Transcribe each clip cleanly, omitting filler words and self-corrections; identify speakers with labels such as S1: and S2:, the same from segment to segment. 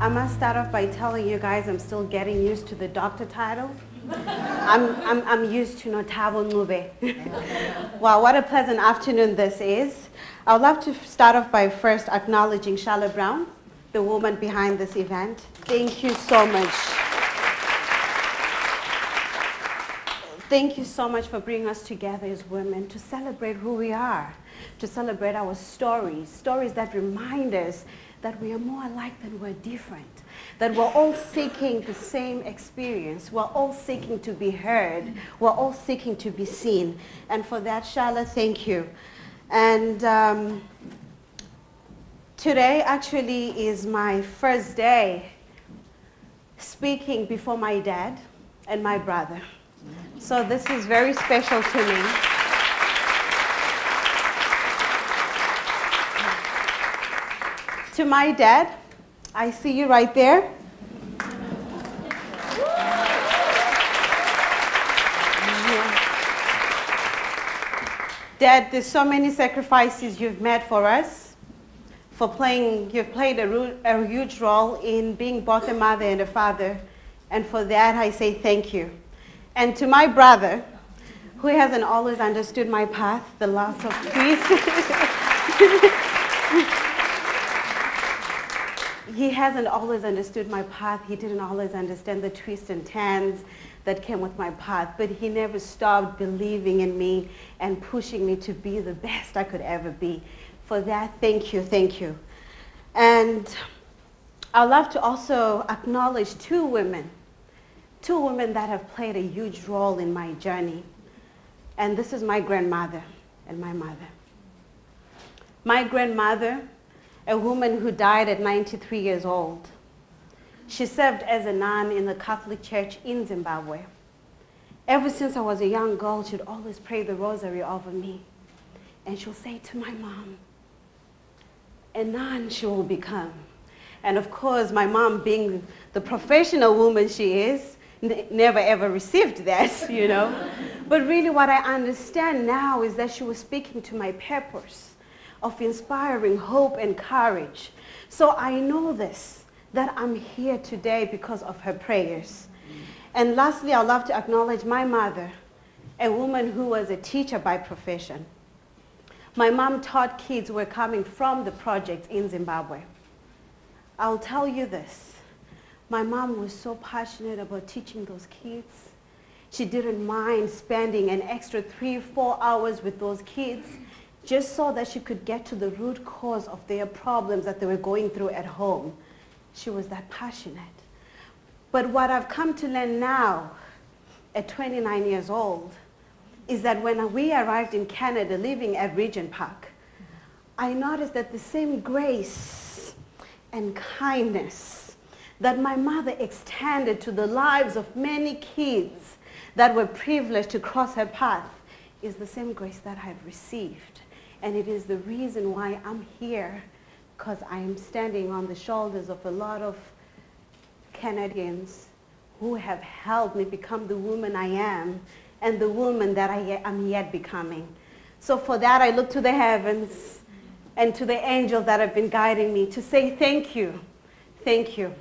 S1: I must start off by telling you guys I'm still getting used to the doctor title. I'm used to Nothabo Ncube. Wow, what a pleasant afternoon this is. I would love to start off by first acknowledging Charlotte Brown, the woman behind this event. Thank you so much. Thank you so much for bringing us together as women to celebrate who we are, to celebrate our stories, stories that remind us that we are more alike than we're different, that we're all seeking the same experience, we're all seeking to be heard, we're all seeking to be seen. And for that, Charlotte, thank you. And today actually is my first day speaking before my dad and my brother. So this is very special to me. To my dad, I see you right there. Dad, there's so many sacrifices you've made for us, you've played a huge role in being both a mother and a father, and for that I say thank you. And to my brother, who hasn't always understood my path, the loss of peace. He hasn't always understood my path. He didn't always understand the twists and turns that came with my path, but he never stopped believing in me and pushing me to be the best I could ever be. For that, thank you, thank you. And I'd love to also acknowledge two women that have played a huge role in my journey. And this is my grandmother and my mother. My grandmother, a woman who died at 93 years old. She served as a nun in the Catholic Church in Zimbabwe. Ever since I was a young girl, she'd always pray the rosary over me. And she'll say to my mom, a nun she will become. And of course, my mom, being the professional woman she is, never ever received that, you know. But really what I understand now is that she was speaking to my purpose of inspiring hope and courage. So I know this, that I'm here today because of her prayers. And lastly, I'd love to acknowledge my mother, a woman who was a teacher by profession. My mom taught kids who were coming from the projects in Zimbabwe. I'll tell you this, my mom was so passionate about teaching those kids. She didn't mind spending an extra 3-4 hours with those kids just so that she could get to the root cause of their problems that they were going through at home. She was that passionate. But what I've come to learn now, at 29 years old, is that when we arrived in Canada, living at Regent Park, I noticed that the same grace and kindness that my mother extended to the lives of many kids that were privileged to cross her path is the same grace that I've received. And it is the reason why I'm here, because I am standing on the shoulders of a lot of Canadians who have helped me become the woman I am and the woman that I am yet becoming. So for that, I look to the heavens and to the angels that have been guiding me to say thank you. Thank you.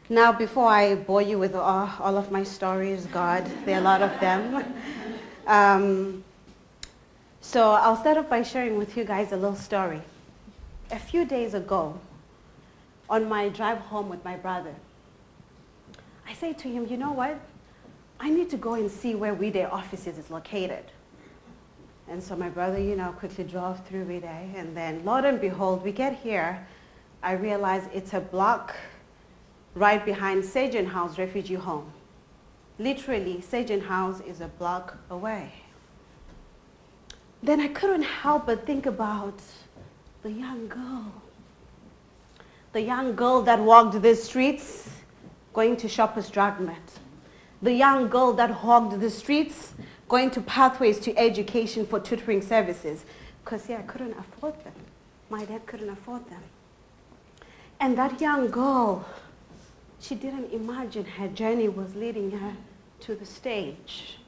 S1: Now, before I bore you with all of my stories, God, there are a lot of them. So I'll start off by sharing with you guys a little story. A few days ago, on my drive home with my brother, I say to him, you know what? I need to go and see where We Day offices is located. And so my brother, you know, quickly drove through We Day, and then lo and behold, we get here, I realize it's a block right behind Sergeant House Refugee Home. Literally, Sergeant House is a block away. Then I couldn't help but think about the young girl that walked the streets going to Shoppers Drug Mart, the young girl that walked the streets going to Pathways to Education for tutoring services, because I couldn't afford them. My dad couldn't afford them. And that young girl, she didn't imagine her journey was leading her to the stage.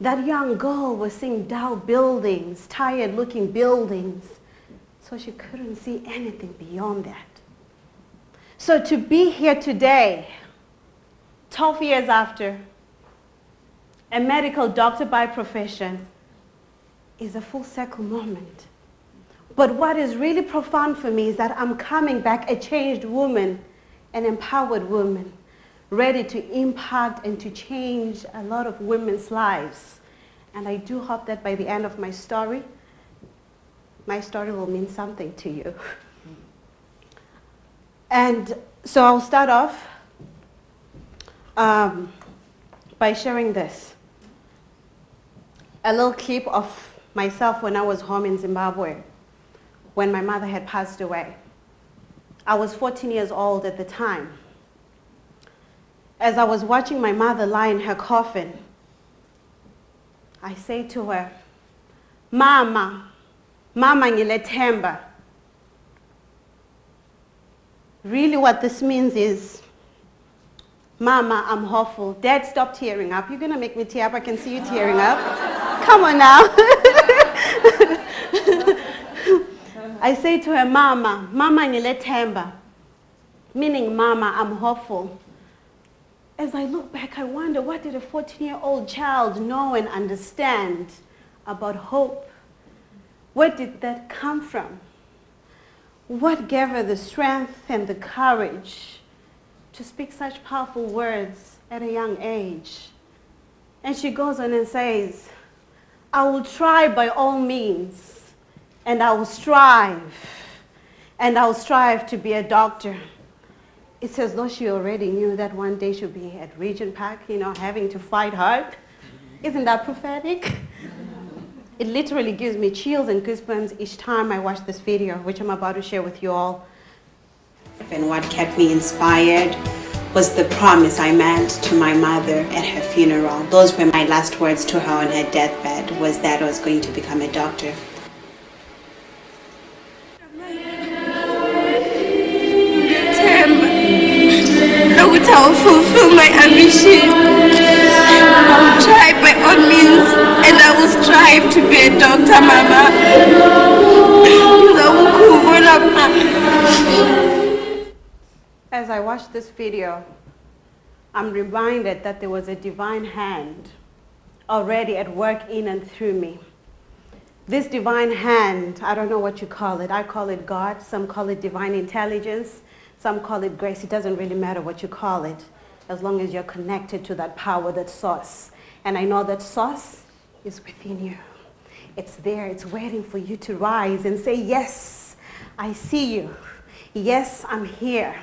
S1: That young girl was seeing dull buildings, tired-looking buildings, so she couldn't see anything beyond that. So to be here today, 12 years after, a medical doctor by profession, is a full circle moment. But what is really profound for me is that I'm coming back a changed woman, an empowered woman, ready to impact and to change a lot of women's lives. And I do hope that by the end of my story will mean something to you. And so I'll start off by sharing this. A little clip of myself when I was home in Zimbabwe, when my mother had passed away. I was 14 years old at the time. As I was watching my mother lie in her coffin, I say to her, Mama, Mama ngilethemba. Really what this means is, Mama, I'm hopeful. Dad, stop tearing up. You're going to make me tear up. I can see you tearing up. Come on now. I say to her, Mama, Mama ngilethemba. Meaning, Mama, I'm hopeful. As I look back, I wonder, what did a 14-year-old child know and understand about hope? Where did that come from? What gave her the strength and the courage to speak such powerful words at a young age? And she goes on and says, I will try by all means, and I will strive, to be a doctor. It's as though she already knew that one day she'll be at Regent Park, having to fight hard. Isn't that prophetic? It literally gives me chills and goosebumps each time I watch this video, which I'm about to share with you all. And what kept me inspired was the promise I made to my mother at her funeral. Those were my last words to her on her deathbed, was that I was going to become a doctor. I will fulfill my ambition. I will try by all means, and I will strive to be a doctor, Mama. As I watch this video, I'm reminded that there was a divine hand already at work in and through me. This divine hand, I don't know what you call it. I call it God. Some call it divine intelligence. Some call it grace. It doesn't really matter what you call it, as long as you're connected to that power, that source. And I know that source is within you. It's there. It's waiting for you to rise and say, yes, I see you. Yes, I'm here.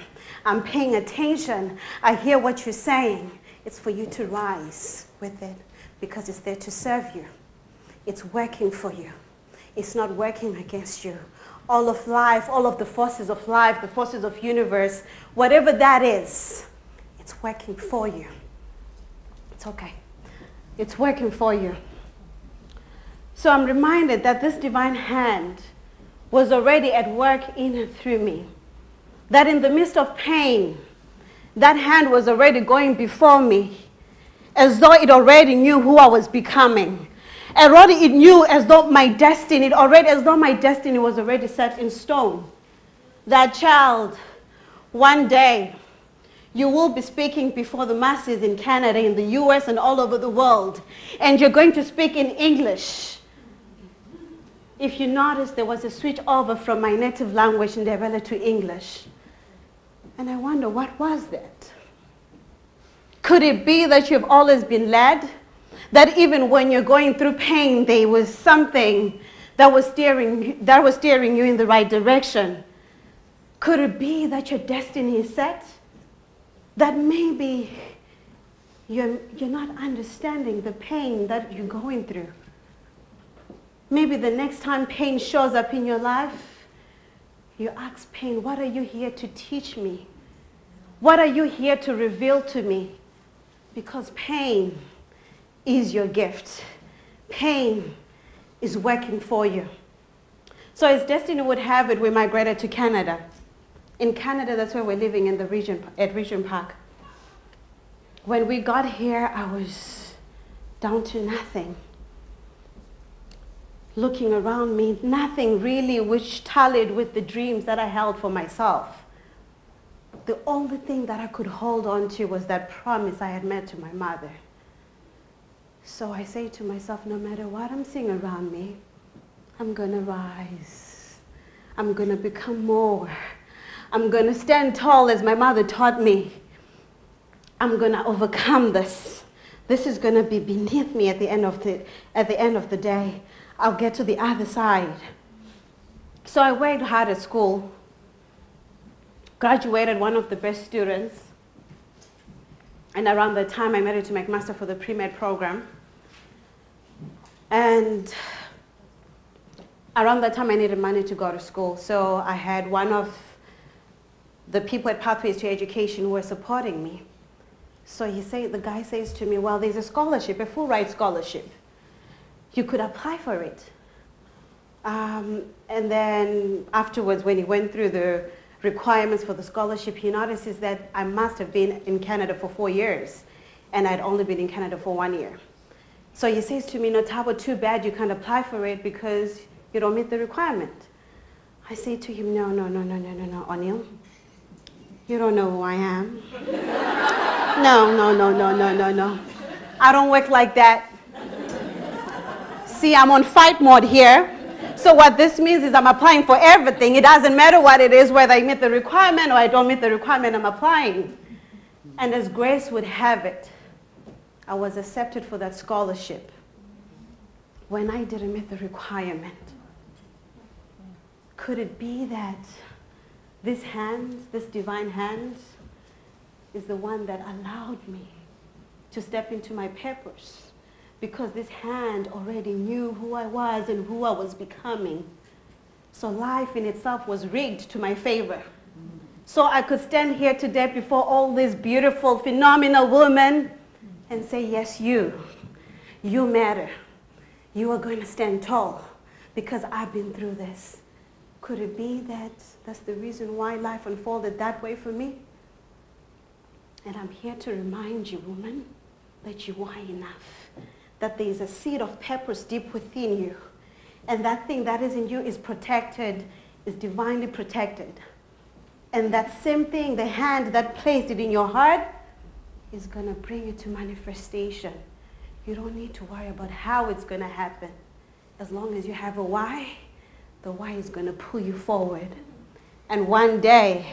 S1: I'm paying attention. I hear what you're saying. It's for you to rise with it, because it's there to serve you. It's working for you. It's not working against you. All of life, all of the forces of life, the forces of universe, whatever that is, it's working for you. It's okay. It's working for you. So I'm reminded that this divine hand was already at work in and through me. That in the midst of pain, that hand was already going before me, as though it already knew who I was becoming. Already it knew as though my destiny was already set in stone. That child, one day, you will be speaking before the masses in Canada, in the US, and all over the world. And you're going to speak in English. If you notice, there was a switch over from my native language, Ndebele, to English. And I wonder, what was that? Could it be that you've always been led? That even when you're going through pain, there was something that was steering you in the right direction? Could it be that your destiny is set? That maybe you're not understanding the pain that you're going through. Maybe the next time pain shows up in your life, you ask pain, what are you here to teach me? What are you here to reveal to me? Because pain is your gift. Pain is working for you. So as destiny would have it, we migrated to Canada. In Canada, that's where we're living in the region, at Regent Park. When we got here, I was down to nothing. Looking around me, nothing really which tallied with the dreams that I held for myself. the only thing that I could hold on to was that promise I had made to my mother. So I say to myself, no matter what I'm seeing around me, I'm going to rise. I'm going to become more. I'm going to stand tall as my mother taught me. I'm going to overcome this. This is going to be beneath me at the end of the day. I'll get to the other side. So I worked hard at school, graduated one of the best students, and around that time I made it to McMaster for the pre-med program. And around that time I needed money to go to school, so I had one of the people at Pathways to Education who were supporting me. So the guy says to me, well, there's a scholarship, a full ride scholarship. You could apply for it. And then afterwards, when he went through the requirements for the scholarship, he notices that I must have been in Canada for 4 years, and I'd only been in Canada for 1 year. So he says to me, Nothabo, too bad you can't apply for it because you don't meet the requirement. I say to him, no, O'Neill. You don't know who I am. No. I don't work like that. See, I'm on fight mode here. So what this means is I'm applying for everything. It doesn't matter what it is, whether I meet the requirement or I don't meet the requirement, I'm applying. And as grace would have it, I was accepted for that scholarship when I didn't meet the requirement. Could it be that this hand, this divine hand, is the one that allowed me to step into my purpose? Because this hand already knew who I was and who I was becoming. So life in itself was rigged to my favor. So I could stand here today before all these beautiful, phenomenal women and say, yes, you matter. You are going to stand tall because I've been through this. Could it be that that's the reason why life unfolded that way for me? And I'm here to remind you, woman, that you are enough. That there is a seed of purpose deep within you. And that thing that is in you is protected, is divinely protected. And that same thing, the hand that placed it in your heart, is going to bring it to manifestation. You don't need to worry about how it's going to happen. As long as you have a why, the why is going to pull you forward. And one day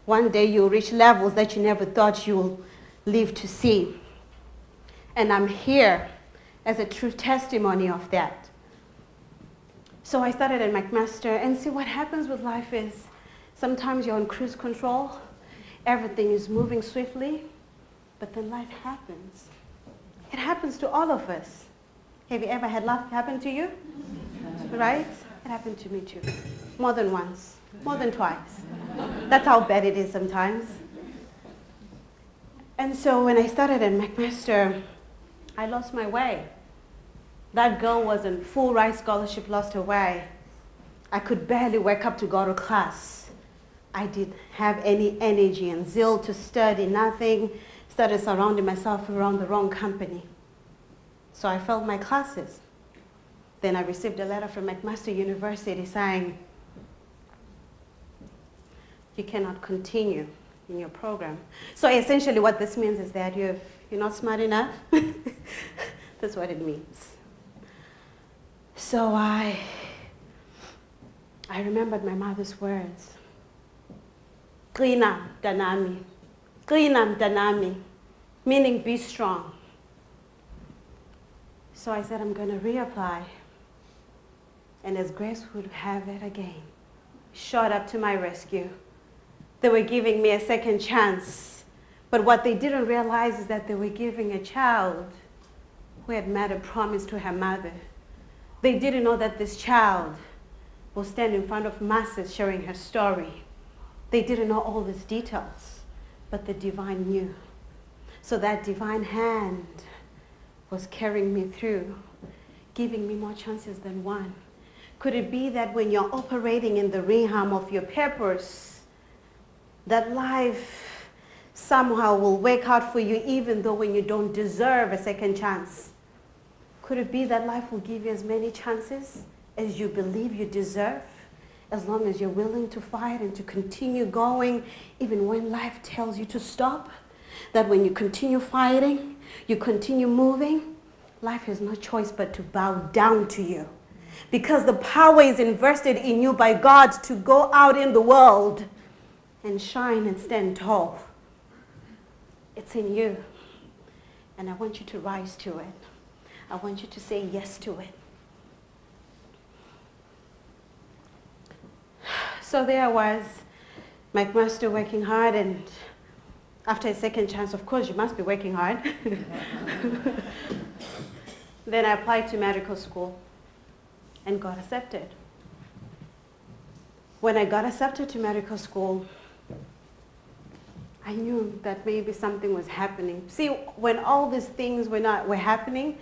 S1: you'll reach levels that you never thought you'll live to see. And I'm here as a true testimony of that. So I started at McMaster, and see what happens with life is sometimes you're on cruise control, everything is moving swiftly, but then life happens. It happens to all of us. Have you ever had life happen to you? Right? It happened to me too. More than once, more than twice. That's how bad it is sometimes. And so when I started at McMaster, I lost my way. That girl was in full ride scholarship, lost her way. I could barely wake up to go to class. I didn't have any energy and zeal to study, nothing. Started surrounding myself around the wrong company. So I failed my classes. Then I received a letter from McMaster University saying, you cannot continue in your program. So essentially what this means is that you're not smart enough. That's what it means. So I remembered my mother's words. Qina mntanami, qina mntanami, meaning be strong. So I said, I'm going to reapply. And as grace would have it again, shot up to my rescue. They were giving me a second chance. But what they didn't realize is that they were giving a child who had made a promise to her mother. They didn't know that this child will stand in front of masses sharing her story. They didn't know all these details, but the divine knew. So that divine hand was carrying me through, giving me more chances than one. Could it be that when you're operating in the realm of your purpose, that life somehow will work out for you even though when you don't deserve a second chance? Could it be that life will give you as many chances as you believe you deserve? as long as you're willing to fight and to continue going, even when life tells you to stop, that when you continue fighting, you continue moving, life has no choice but to bow down to you. Because the power is invested in you by God to go out in the world and shine and stand tall. It's in you. And I want you to rise to it. I want you to say yes to it. So there I was, McMaster working hard, and after a second chance, of course, you must be working hard. Then I applied to medical school and got accepted. When I got accepted to medical school, I knew that maybe something was happening. See, when all these things were happening,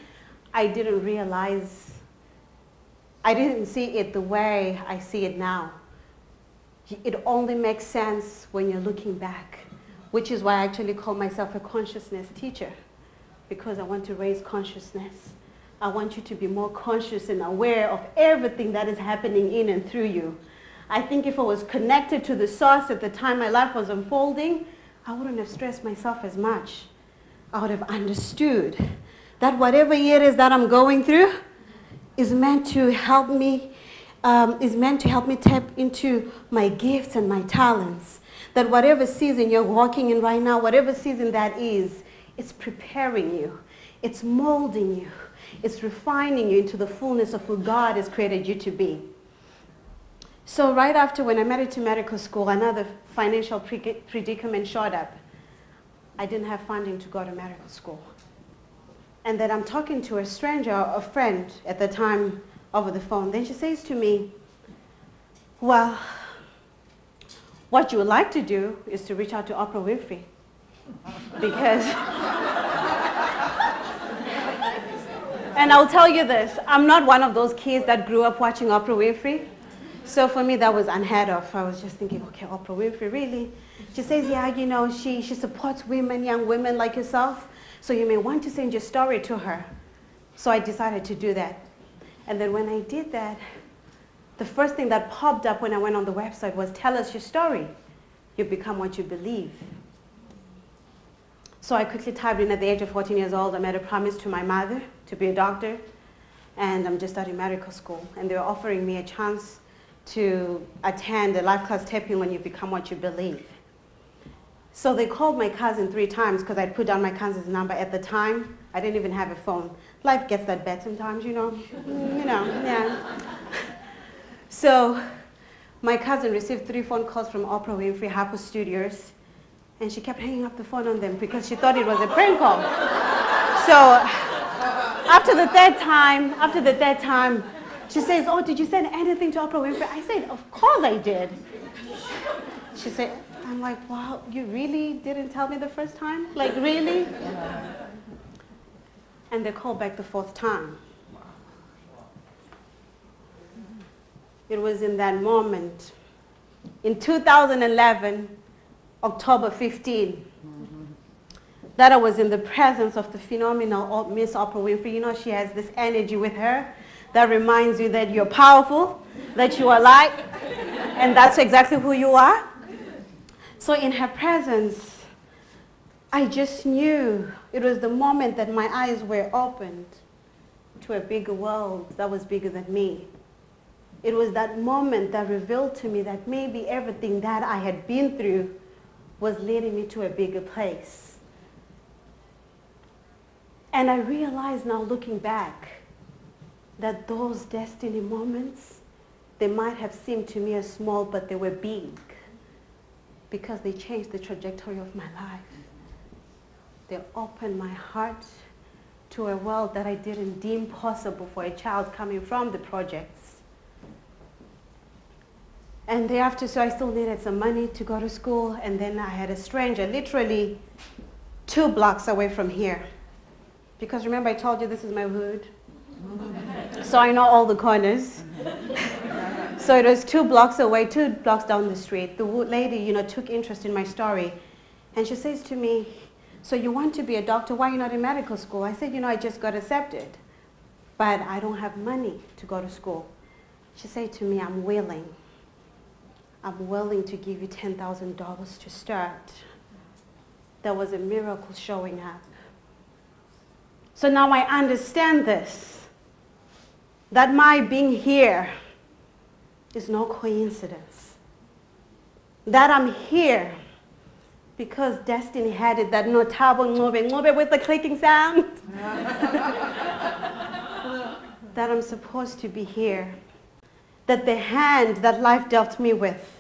S1: I didn't realize, I didn't see it the way I see it now. It only makes sense when you're looking back, which is why I actually call myself a consciousness teacher, because I want to raise consciousness. I want you to be more conscious and aware of everything that is happening in and through you. I think if I was connected to the source at the time my life was unfolding, I wouldn't have stressed myself as much. I would have understood that whatever it is that I'm going through is meant to help me tap into my gifts and my talents. That whatever season you're walking in right now, whatever season that is, it's preparing you. It's molding you. It's refining you into the fullness of who God has created you to be. So right after when I made it to medical school, another financial predicament showed up. I didn't have funding to go to medical school. And then I'm talking to a stranger, a friend at the time, over the phone. Then she says to me, well, what you would like to do is to reach out to Oprah Winfrey. Because, and I'll tell you this, I'm not one of those kids that grew up watching Oprah Winfrey. So for me, that was unheard of. I was just thinking, okay, Oprah Winfrey, really? She says, yeah, you know, she supports women, young women like yourself, so you may want to send your story to her. So I decided to do that. And then when I did that, the first thing that popped up when I went on the website was, tell us your story. You become what you believe. So I quickly typed in at the age of 14 years old, I made a promise to my mother to be a doctor, and I'm just starting medical school. And they were offering me a chance to attend a life class taping when you become what you believe. So they called my cousin 3 times because I'd put down my cousin's number at the time. I didn't even have a phone. Life gets that bad sometimes, you know. Yeah. So my cousin received 3 phone calls from Oprah Winfrey, Harper Studios, and she kept hanging up the phone on them because she thought it was a prank call. So after the third time, she says, oh, did you send anything to Oprah Winfrey? I said, of course I did. She said, I'm like, wow, you really didn't tell me the first time? Like, really? And they called back the 4th time. It was in that moment, in 2011, October 15, that I was in the presence of the phenomenal Miss Oprah Winfrey. You know, she has this energy with her that reminds you that you're powerful, that you are light, and that's exactly who you are. So in her presence, I just knew it was the moment that my eyes were opened to a bigger world that was bigger than me. It was that moment that revealed to me that maybe everything that I had been through was leading me to a bigger place. And I realized now, looking back, that those destiny moments, they might have seemed to me as small, but they were big because they changed the trajectory of my life. They opened my heart to a world that I didn't deem possible for a child coming from the projects. And thereafter, so I still needed some money to go to school, and then I had a stranger literally 2 blocks away from here. Because remember I told you this is my hood? So I know all the corners. So it was 2 blocks away, 2 blocks down the street. The lady, you know, took interest in my story. And she says to me, so you want to be a doctor, why are you not in medical school? I said, you know, I just got accepted, but I don't have money to go to school. She said to me, I'm willing. I'm willing to give you $10,000 to start. There was a miracle showing up. So now I understand this, that my being here is no coincidence. That I'm here because destiny had it, that Nothabo, Ncube with the clicking sound. That I'm supposed to be here. That the hand that life dealt me with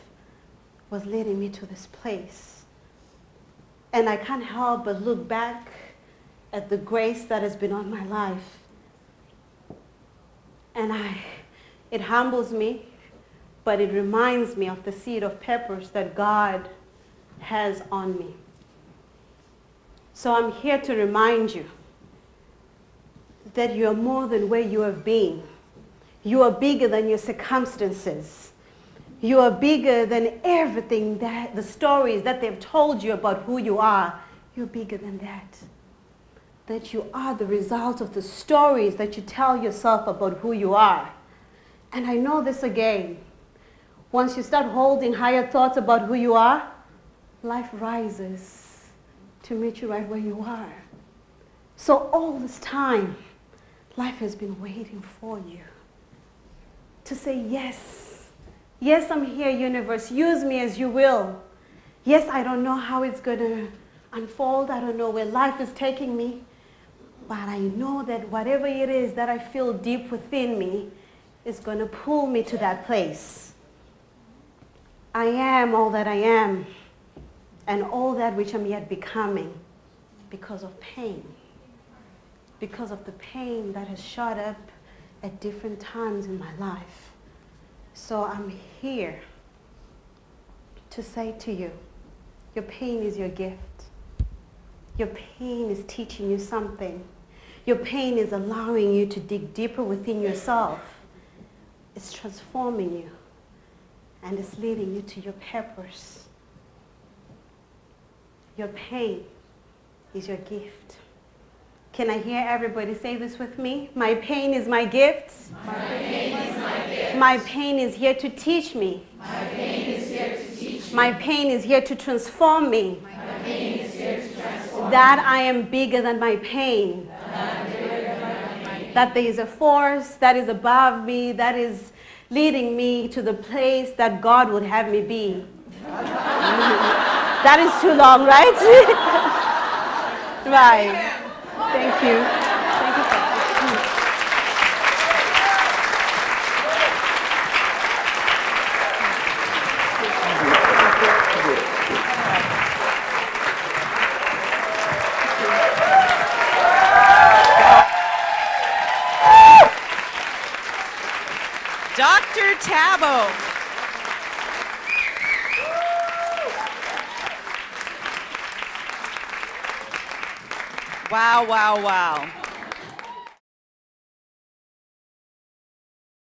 S1: was leading me to this place. And I can't help but look back at the grace that has been on my life. And it humbles me, but it reminds me of the seed of peppers that God has on me. So I'm here to remind you that you are more than where you have been. You are bigger than your circumstances. You are bigger than everything that the stories that they've told you about who you are. You're bigger than that. That you are the result of the stories that you tell yourself about who you are. And I know this again. Once you start holding higher thoughts about who you are, life rises to meet you right where you are. So all this time, life has been waiting for you to say, yes. Yes, I'm here, universe. Use me as you will. Yes, I don't know how it's going to unfold. I don't know where life is taking me. But I know that whatever it is that I feel deep within me is going to pull me to that place. I am all that I am and all that which I'm yet becoming because of pain. Because of the pain that has shot up at different times in my life. So I'm here to say to you, your pain is your gift. Your pain is teaching you something. Your pain is allowing you to dig deeper within yourself. It's transforming you, and it's leading you to your purpose. Your pain is your gift. Can I hear everybody say this with me? My pain is my gift.
S2: My pain is my gift.
S1: My pain is here to teach me.
S2: My pain is here to teach me.
S1: My pain is here to transform me.
S2: My pain is here to transform
S1: That I am bigger than my pain. That there is a force that is above me, that is leading me to the place that God would have me be. That is too long, right? Right. Thank you. Thank you so much.
S3: Dr. Tabo. Wow, wow, wow.